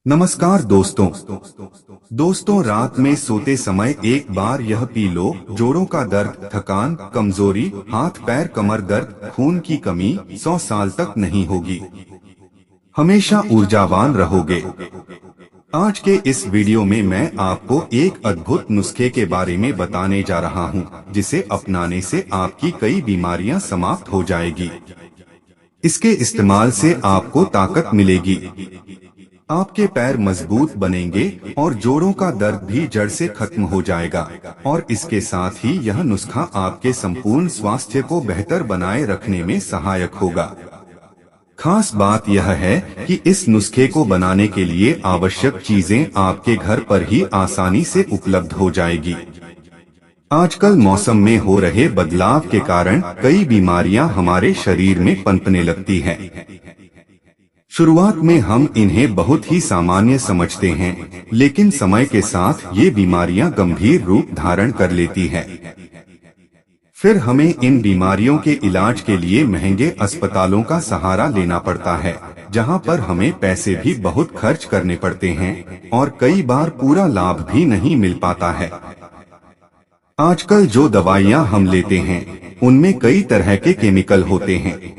नमस्कार दोस्तों रात में सोते समय एक बार यह पी लो। जोड़ों का दर्द, थकान, कमजोरी, हाथ पैर कमर दर्द, खून की कमी 100 साल तक नहीं होगी। हमेशा ऊर्जावान रहोगे। आज के इस वीडियो में मैं आपको एक अद्भुत नुस्खे के बारे में बताने जा रहा हूं, जिसे अपनाने से आपकी कई बीमारियां समाप्त हो जाएगी। इसके इस्तेमाल से आपको ताकत मिलेगी, आपके पैर मजबूत बनेंगे और जोड़ों का दर्द भी जड़ से खत्म हो जाएगा। और इसके साथ ही यह नुस्खा आपके संपूर्ण स्वास्थ्य को बेहतर बनाए रखने में सहायक होगा। खास बात यह है कि इस नुस्खे को बनाने के लिए आवश्यक चीजें आपके घर पर ही आसानी से उपलब्ध हो जाएगी। आजकल मौसम में हो रहे बदलाव के कारण कई बीमारियां हमारे शरीर में पनपने लगती हैं। शुरुआत में हम इन्हें बहुत ही सामान्य समझते हैं, लेकिन समय के साथ ये बीमारियां गंभीर रूप धारण कर लेती हैं। फिर हमें इन बीमारियों के इलाज के लिए महंगे अस्पतालों का सहारा लेना पड़ता है, जहां पर हमें पैसे भी बहुत खर्च करने पड़ते हैं और कई बार पूरा लाभ भी नहीं मिल पाता है। आजकल जो दवाइयां हम लेते हैं, उनमें कई तरह के केमिकल होते हैं।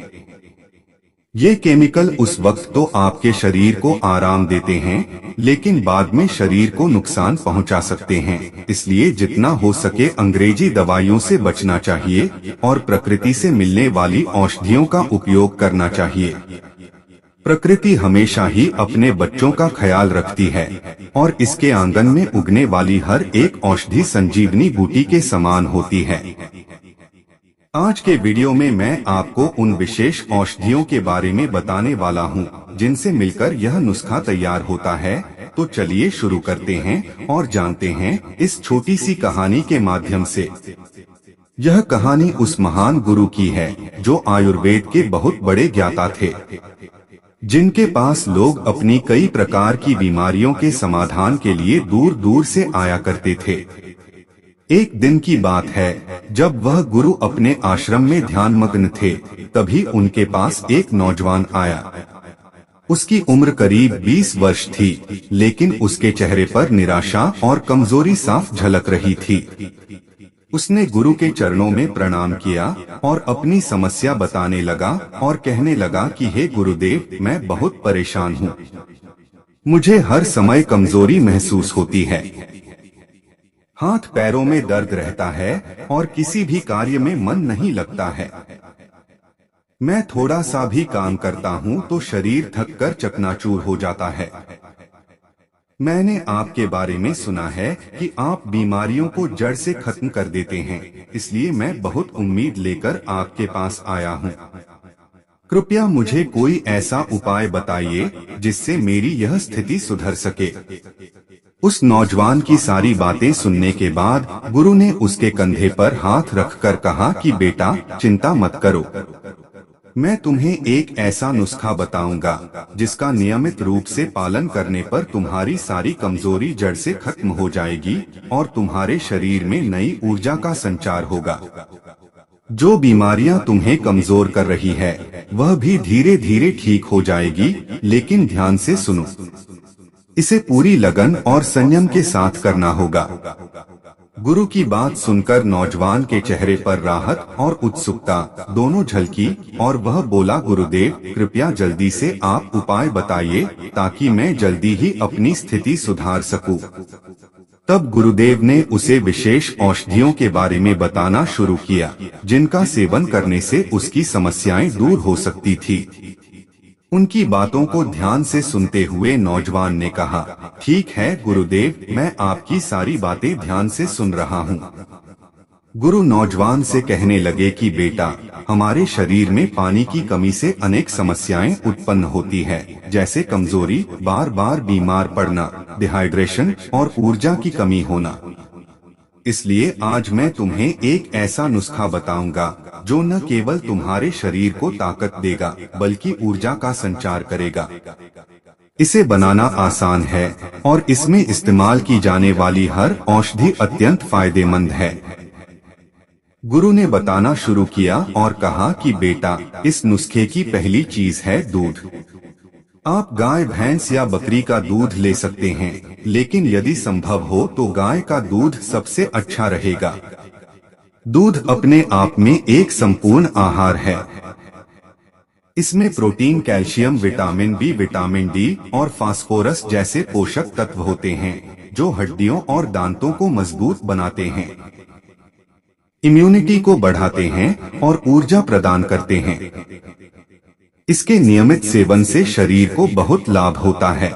ये केमिकल उस वक्त तो आपके शरीर को आराम देते हैं, लेकिन बाद में शरीर को नुकसान पहुंचा सकते हैं। इसलिए जितना हो सके अंग्रेजी दवाइयों से बचना चाहिए और प्रकृति से मिलने वाली औषधियों का उपयोग करना चाहिए। प्रकृति हमेशा ही अपने बच्चों का ख्याल रखती है और इसके आंगन में उगने वाली हर एक औषधि संजीवनी बूटी के समान होती है। आज के वीडियो में मैं आपको उन विशेष औषधियों के बारे में बताने वाला हूं, जिनसे मिलकर यह नुस्खा तैयार होता है। तो चलिए शुरू करते हैं और जानते हैं इस छोटी सी कहानी के माध्यम से। यह कहानी उस महान गुरु की है जो आयुर्वेद के बहुत बड़े ज्ञाता थे, जिनके पास लोग अपनी कई प्रकार की बीमारियों के समाधान के लिए दूर दूर से आया करते थे। एक दिन की बात है, जब वह गुरु अपने आश्रम में ध्यानमग्न थे, तभी उनके पास एक नौजवान आया। उसकी उम्र करीब 20 वर्ष थी, लेकिन उसके चेहरे पर निराशा और कमजोरी साफ झलक रही थी। उसने गुरु के चरणों में प्रणाम किया और अपनी समस्या बताने लगा और कहने लगा कि हे गुरुदेव, मैं बहुत परेशान हूँ। मुझे हर समय कमजोरी महसूस होती है, हाथ पैरों में दर्द रहता है और किसी भी कार्य में मन नहीं लगता है। मैं थोड़ा सा भी काम करता हूँ तो शरीर थककर चकनाचूर हो जाता है। मैंने आपके बारे में सुना है कि आप बीमारियों को जड़ से खत्म कर देते हैं, इसलिए मैं बहुत उम्मीद लेकर आपके पास आया हूँ। कृपया मुझे कोई ऐसा उपाय बताइए जिससे मेरी यह स्थिति सुधर सके। उस नौजवान की सारी बातें सुनने के बाद गुरु ने उसके कंधे पर हाथ रखकर कहा कि बेटा, चिंता मत करो। मैं तुम्हें एक ऐसा नुस्खा बताऊंगा जिसका नियमित रूप से पालन करने पर तुम्हारी सारी कमजोरी जड़ से खत्म हो जाएगी और तुम्हारे शरीर में नई ऊर्जा का संचार होगा। जो बीमारियां तुम्हें कमजोर कर रही है, वह भी धीरे धीरे ठीक हो जाएगी। लेकिन ध्यान से सुनो, इसे पूरी लगन और संयम के साथ करना होगा। गुरु की बात सुनकर नौजवान के चेहरे पर राहत और उत्सुकता दोनों झलकी और वह बोला, गुरुदेव, कृपया जल्दी से आप उपाय बताइए ताकि मैं जल्दी ही अपनी स्थिति सुधार सकूं। तब गुरुदेव ने उसे विशेष औषधियों के बारे में बताना शुरू किया, जिनका सेवन करने से उसकी समस्याएं दूर हो सकती थी। उनकी बातों को ध्यान से सुनते हुए नौजवान ने कहा, ठीक है गुरुदेव, मैं आपकी सारी बातें ध्यान से सुन रहा हूँ। गुरु नौजवान से कहने लगे कि बेटा, हमारे शरीर में पानी की कमी से अनेक समस्याएं उत्पन्न होती है, जैसे कमजोरी, बार बार बीमार पड़ना, डिहाइड्रेशन और ऊर्जा की कमी होना। इसलिए आज मैं तुम्हें एक ऐसा नुस्खा बताऊंगा जो न केवल तुम्हारे शरीर को ताकत देगा, बल्कि ऊर्जा का संचार करेगा। इसे बनाना आसान है और इसमें इस्तेमाल की जाने वाली हर औषधि अत्यंत फायदेमंद है। गुरु ने बताना शुरू किया और कहा कि बेटा, इस नुस्खे की पहली चीज है दूध। आप गाय, भैंस या बकरी का दूध ले सकते हैं, लेकिन यदि संभव हो तो गाय का दूध सबसे अच्छा रहेगा। दूध अपने आप में एक संपूर्ण आहार है। इसमें protein, calcium, vitamin B, vitamin D और फास्फोरस जैसे पोषक तत्व होते हैं, जो हड्डियों और दांतों को मजबूत बनाते हैं, इम्यूनिटी को बढ़ाते हैं और ऊर्जा प्रदान करते हैं। इसके नियमित सेवन से शरीर को बहुत लाभ होता है।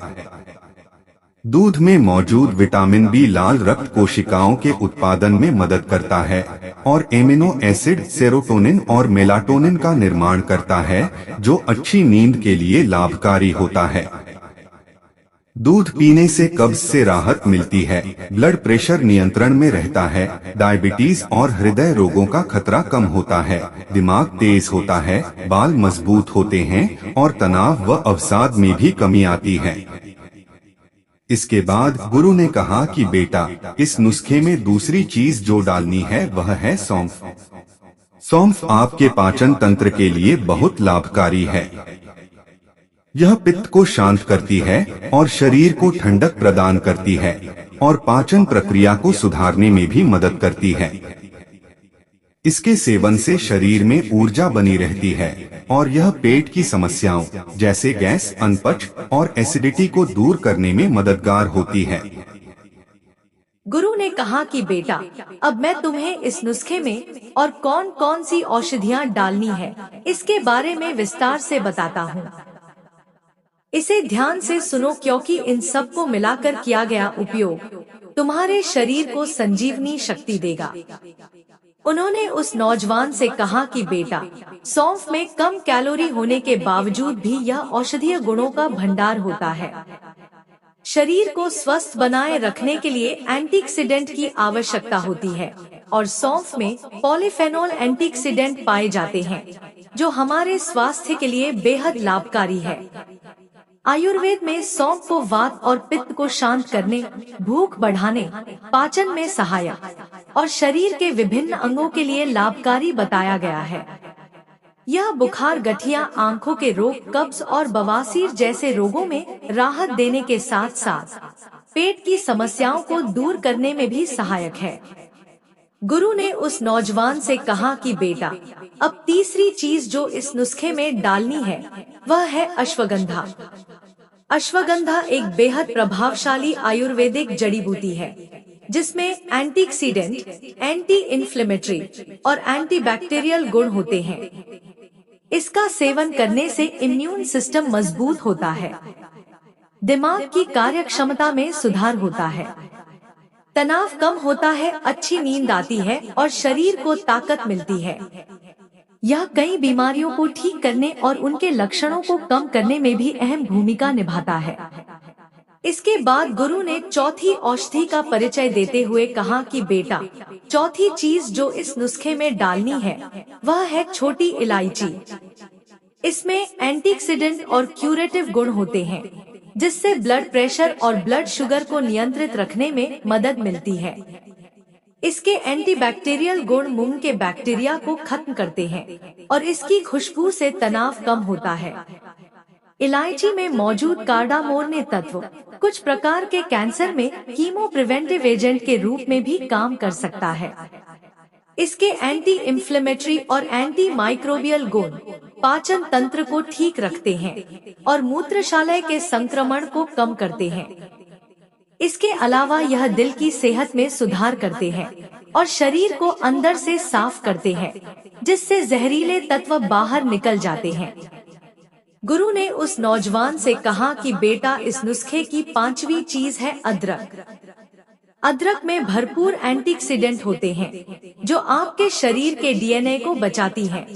दूध में मौजूद विटामिन बी लाल रक्त कोशिकाओं के उत्पादन में मदद करता है और एमिनो एसिड, सेरोटोनिन और मेलाटोनिन का निर्माण करता है, जो अच्छी नींद के लिए लाभकारी होता है। दूध पीने से कब्ज से राहत मिलती है, ब्लड प्रेशर नियंत्रण में रहता है, डायबिटीज और हृदय रोगों का खतरा कम होता है, दिमाग तेज होता है, बाल मजबूत होते हैं और तनाव व अवसाद में भी कमी आती है। इसके बाद गुरु ने कहा कि बेटा, इस नुस्खे में दूसरी चीज जो डालनी है वह है सौंफ। सौंफ आपके पाचन तंत्र के लिए बहुत लाभकारी है। यह पित्त को शांत करती है और शरीर को ठंडक प्रदान करती है और पाचन प्रक्रिया को सुधारने में भी मदद करती है। इसके सेवन से शरीर में ऊर्जा बनी रहती है और यह पेट की समस्याओं जैसे गैस, अनपच और एसिडिटी को दूर करने में मददगार होती है। गुरु ने कहा कि बेटा, अब मैं तुम्हें इस नुस्खे में और कौन कौन सी औषधियाँ डालनी है इसके बारे में विस्तार से बताता हूँ। इसे ध्यान से सुनो, क्योंकि इन सब को मिलाकर किया गया उपयोग तुम्हारे शरीर को संजीवनी शक्ति देगा। उन्होंने उस नौजवान से कहा कि बेटा, सौंफ में कम कैलोरी होने के बावजूद भी यह औषधीय गुणों का भंडार होता है। शरीर को स्वस्थ बनाए रखने के लिए एंटीऑक्सीडेंट की आवश्यकता होती है और सौंफ में पॉलीफेनोल एंटीऑक्सीडेंट पाए जाते हैं, जो हमारे स्वास्थ्य के लिए बेहद लाभकारी है। आयुर्वेद में सौंफ को वात और पित्त को शांत करने, भूख बढ़ाने, पाचन में सहायक और शरीर के विभिन्न अंगों के लिए लाभकारी बताया गया है। यह बुखार, गठिया, आंखों के रोग, कब्ज और बवासीर जैसे रोगों में राहत देने के साथ साथ पेट की समस्याओं को दूर करने में भी सहायक है। गुरु ने उस नौजवान से कहा कि बेटा, अब तीसरी चीज जो इस नुस्खे में डालनी है वह है अश्वगंधा। अश्वगंधा एक बेहद प्रभावशाली आयुर्वेदिक जड़ी बूटी है, जिसमें एंटीऑक्सीडेंट, एंटी इन्फ्लेमेटरी और एंटीबैक्टीरियल गुण होते हैं। इसका सेवन करने से इम्यून सिस्टम मजबूत होता है, दिमाग की कार्यक्षमता में सुधार होता है, तनाव कम होता है, अच्छी नींद आती है और शरीर को ताकत मिलती है। यह कई बीमारियों को ठीक करने और उनके लक्षणों को कम करने में भी अहम भूमिका निभाता है। इसके बाद गुरु ने चौथी औषधि का परिचय देते हुए कहा कि बेटा, चौथी चीज जो इस नुस्खे में डालनी है वह है छोटी इलायची। इसमें एंटीऑक्सीडेंट और क्यूरेटिव गुण होते हैं, जिससे ब्लड प्रेशर और ब्लड शुगर को नियंत्रित रखने में मदद मिलती है। इसके एंटीबैक्टीरियल गुण मूंग के बैक्टीरिया को खत्म करते हैं और इसकी खुशबू से तनाव कम होता है। इलायची में मौजूद कार्डामोन तत्व कुछ प्रकार के कैंसर में कीमो प्रिवेंटिव एजेंट के रूप में भी काम कर सकता है। इसके एंटी इन्फ्लेमेटरी और एंटी माइक्रोबियल गुण पाचन तंत्र को ठीक रखते हैं और मूत्रशालय के संक्रमण को कम करते हैं। इसके अलावा यह दिल की सेहत में सुधार करते हैं और शरीर को अंदर से साफ करते हैं, जिससे जहरीले तत्व बाहर निकल जाते हैं। गुरु ने उस नौजवान से कहा कि बेटा, इस नुस्खे की पांचवी चीज है अदरक। अदरक में भरपूर एंटीऑक्सीडेंट होते हैं, जो आपके शरीर के डीएनए को बचाती हैं।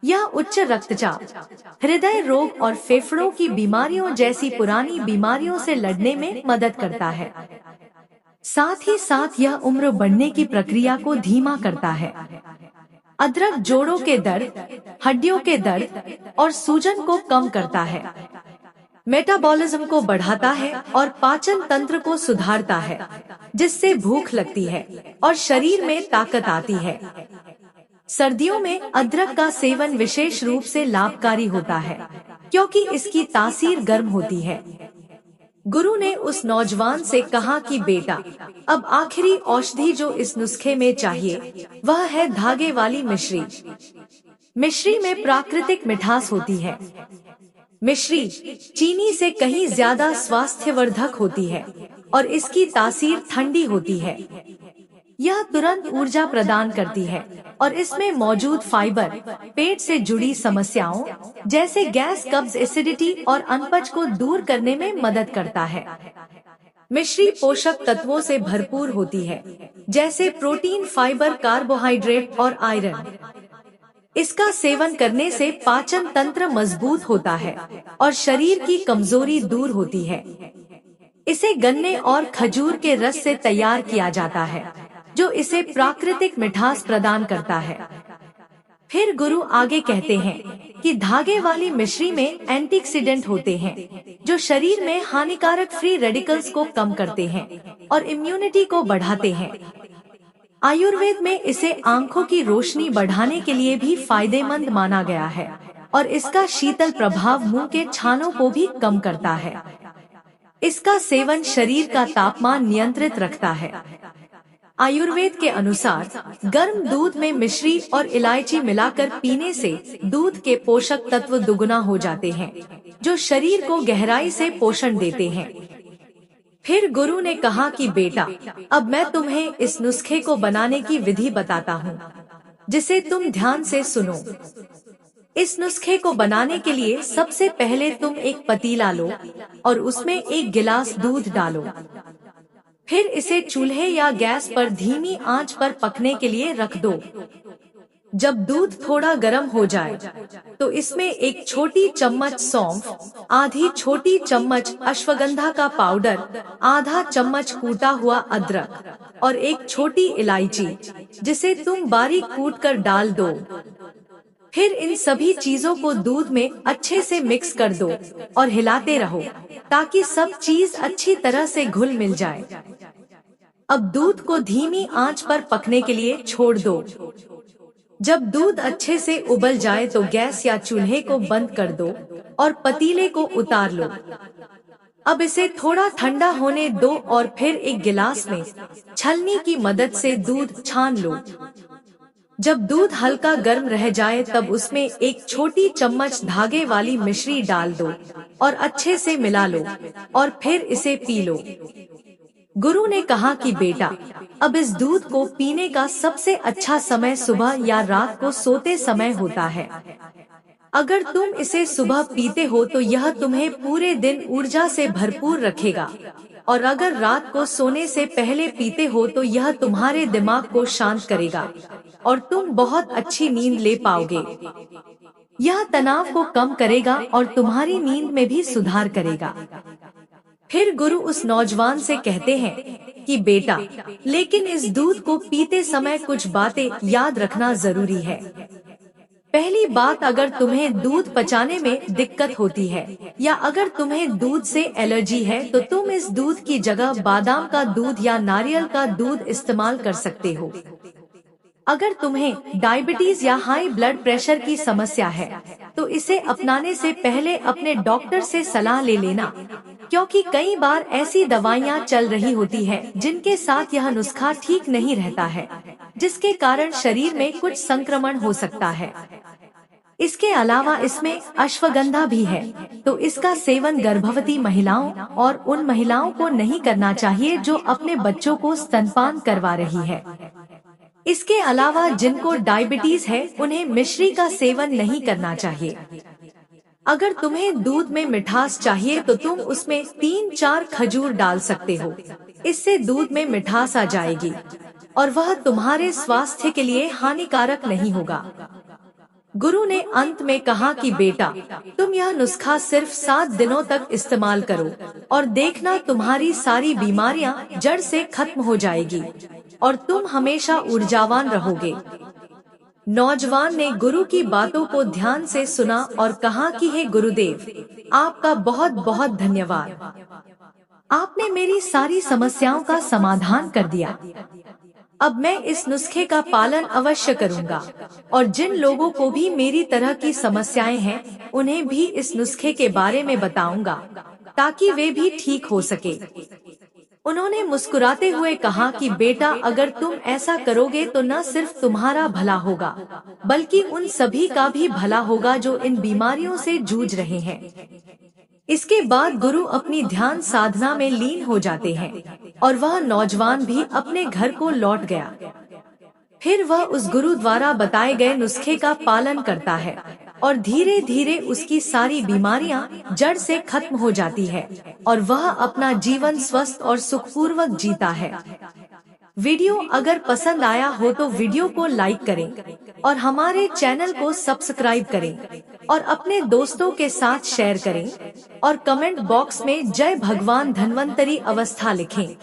यह उच्च रक्तचाप, हृदय रोग और फेफड़ों की बीमारियों जैसी पुरानी बीमारियों से लड़ने में मदद करता है। साथ ही साथ यह उम्र बढ़ने की प्रक्रिया को धीमा करता है। अदरक जोड़ों के दर्द, हड्डियों के दर्द और सूजन को कम करता है, मेटाबॉलिज्म को बढ़ाता है और पाचन तंत्र को सुधारता है, जिससे भूख लगती है और शरीर में ताकत आती है। सर्दियों में अदरक का सेवन विशेष रूप से लाभकारी होता है, क्योंकि इसकी तासीर गर्म होती है। गुरु ने उस नौजवान से कहा कि बेटा, अब आखिरी औषधि जो इस नुस्खे में चाहिए वह है धागे वाली मिश्री। मिश्री में प्राकृतिक मिठास होती है। मिश्री चीनी से कहीं ज्यादा स्वास्थ्यवर्धक होती है और इसकी तासीर ठंडी होती है। यह तुरंत ऊर्जा प्रदान करती है और इसमें मौजूद फाइबर पेट से जुड़ी समस्याओं जैसे गैस, कब्ज, एसिडिटी और अनपच को दूर करने में मदद करता है। मिश्री पोषक तत्वों से भरपूर होती है, जैसे प्रोटीन, फाइबर, कार्बोहाइड्रेट और आयरन। इसका सेवन करने से पाचन तंत्र मजबूत होता है और शरीर की कमजोरी दूर होती है। इसे गन्ने और खजूर के रस से तैयार किया जाता है, जो इसे प्राकृतिक मिठास प्रदान करता है। फिर गुरु आगे कहते हैं कि धागे वाली मिश्री में एंटीऑक्सीडेंट होते हैं, जो शरीर में हानिकारक फ्री रेडिकल्स को कम करते हैं और इम्यूनिटी को बढ़ाते हैं। आयुर्वेद में इसे आंखों की रोशनी बढ़ाने के लिए भी फायदेमंद माना गया है और इसका शीतल प्रभाव मुंह के छालों को भी कम करता है। इसका सेवन शरीर का तापमान नियंत्रित रखता है। आयुर्वेद के अनुसार गर्म दूध में मिश्री और इलायची मिलाकर पीने से दूध के पोषक तत्व दुगुना हो जाते हैं, जो शरीर को गहराई से पोषण देते हैं। फिर गुरु ने कहा कि बेटा, अब मैं तुम्हें इस नुस्खे को बनाने की विधि बताता हूँ, जिसे तुम ध्यान से सुनो। इस नुस्खे को बनाने के लिए सबसे पहले तुम एक पतीला लो और उसमें 1 गिलास दूध डालो। फिर इसे चूल्हे या गैस पर धीमी आंच पर पकने के लिए रख दो। जब दूध थोड़ा गर्म हो जाए तो इसमें 1 छोटी चम्मच सौंफ, आधी छोटी चम्मच अश्वगंधा का पाउडर, आधा चम्मच कूटा हुआ अदरक और 1 छोटी इलायची, जिसे तुम बारीक कूट कर डाल दो। फिर इन सभी चीजों को दूध में अच्छे से मिक्स कर दो और हिलाते रहो ताकि सब चीज अच्छी तरह से घुल मिल जाए। अब दूध को धीमी आंच पर पकने के लिए छोड़ दो। जब दूध अच्छे से उबल जाए तो गैस या चूल्हे को बंद कर दो और पतीले को उतार लो। अब इसे थोड़ा ठंडा होने दो और फिर एक गिलास में छलनी की मदद से दूध छान लो। जब दूध हल्का गर्म रह जाए तब उसमें 1 छोटी चम्मच धागे वाली मिश्री डाल दो और अच्छे से मिला लो और फिर इसे पी लो। गुरु ने कहा कि बेटा, अब इस दूध को पीने का सबसे अच्छा समय सुबह या रात को सोते समय होता है। अगर तुम इसे सुबह पीते हो तो यह तुम्हें पूरे दिन ऊर्जा से भरपूर रखेगा, और अगर रात को सोने से पहले पीते हो तो यह तुम्हारे दिमाग को शांत करेगा और तुम बहुत अच्छी नींद ले पाओगे। यह तनाव को कम करेगा और तुम्हारी नींद में भी सुधार करेगा। फिर गुरु उस नौजवान से कहते हैं कि बेटा, लेकिन इस दूध को पीते समय कुछ बातें याद रखना जरूरी है। पहली बात, अगर तुम्हें दूध पचाने में दिक्कत होती है या अगर तुम्हें दूध से एलर्जी है तो तुम इस दूध की जगह बादाम का दूध या नारियल का दूध इस्तेमाल कर सकते हो। अगर तुम्हें डायबिटीज या हाई ब्लड प्रेशर की समस्या है तो इसे अपनाने से पहले अपने डॉक्टर से सलाह ले लेना, क्योंकि कई बार ऐसी दवाइयाँ चल रही होती है जिनके साथ यह नुस्खा ठीक नहीं रहता है, जिसके कारण शरीर में कुछ संक्रमण हो सकता है। इसके अलावा इसमें अश्वगंधा भी है, तो इसका सेवन गर्भवती महिलाओं और उन महिलाओं को नहीं करना चाहिए जो अपने बच्चों को स्तनपान करवा रही है। इसके अलावा जिनको डायबिटीज है उन्हें मिश्री का सेवन नहीं करना चाहिए। अगर तुम्हें दूध में मिठास चाहिए तो तुम उसमें 3-4 खजूर डाल सकते हो। इससे दूध में मिठास आ जाएगी और वह तुम्हारे स्वास्थ्य के लिए हानिकारक नहीं होगा। गुरु ने अंत में कहा कि बेटा, तुम यह नुस्खा सिर्फ 7 दिनों तक इस्तेमाल करो और देखना तुम्हारी सारी बीमारियां जड़ से खत्म हो जाएगी और तुम हमेशा ऊर्जावान रहोगे। नौजवान ने गुरु की बातों को ध्यान से सुना और कहा कि हे गुरुदेव, आपका बहुत बहुत धन्यवाद। आपने मेरी सारी समस्याओं का समाधान कर दिया। अब मैं इस नुस्खे का पालन अवश्य करूंगा और जिन लोगों को भी मेरी तरह की समस्याएं हैं उन्हें भी इस नुस्खे के बारे में बताऊंगा ताकि वे भी ठीक हो सके। उन्होंने मुस्कुराते हुए कहा कि बेटा, अगर तुम ऐसा करोगे तो न सिर्फ तुम्हारा भला होगा बल्कि उन सभी का भी भला होगा जो इन बीमारियों से जूझ रहे हैं। इसके बाद गुरु अपनी ध्यान साधना में लीन हो जाते हैं और वह नौजवान भी अपने घर को लौट गया। फिर वह उस गुरु द्वारा बताए गए नुस्खे का पालन करता है और धीरे धीरे उसकी सारी बीमारियां जड़ से खत्म हो जाती है और वह अपना जीवन स्वस्थ और सुखपूर्वक जीता है। वीडियो अगर पसंद आया हो तो वीडियो को लाइक करें और हमारे चैनल को सब्सक्राइब करें और अपने दोस्तों के साथ शेयर करें और कमेंट बॉक्स में जय भगवान धन्वंतरी अवस्था लिखें।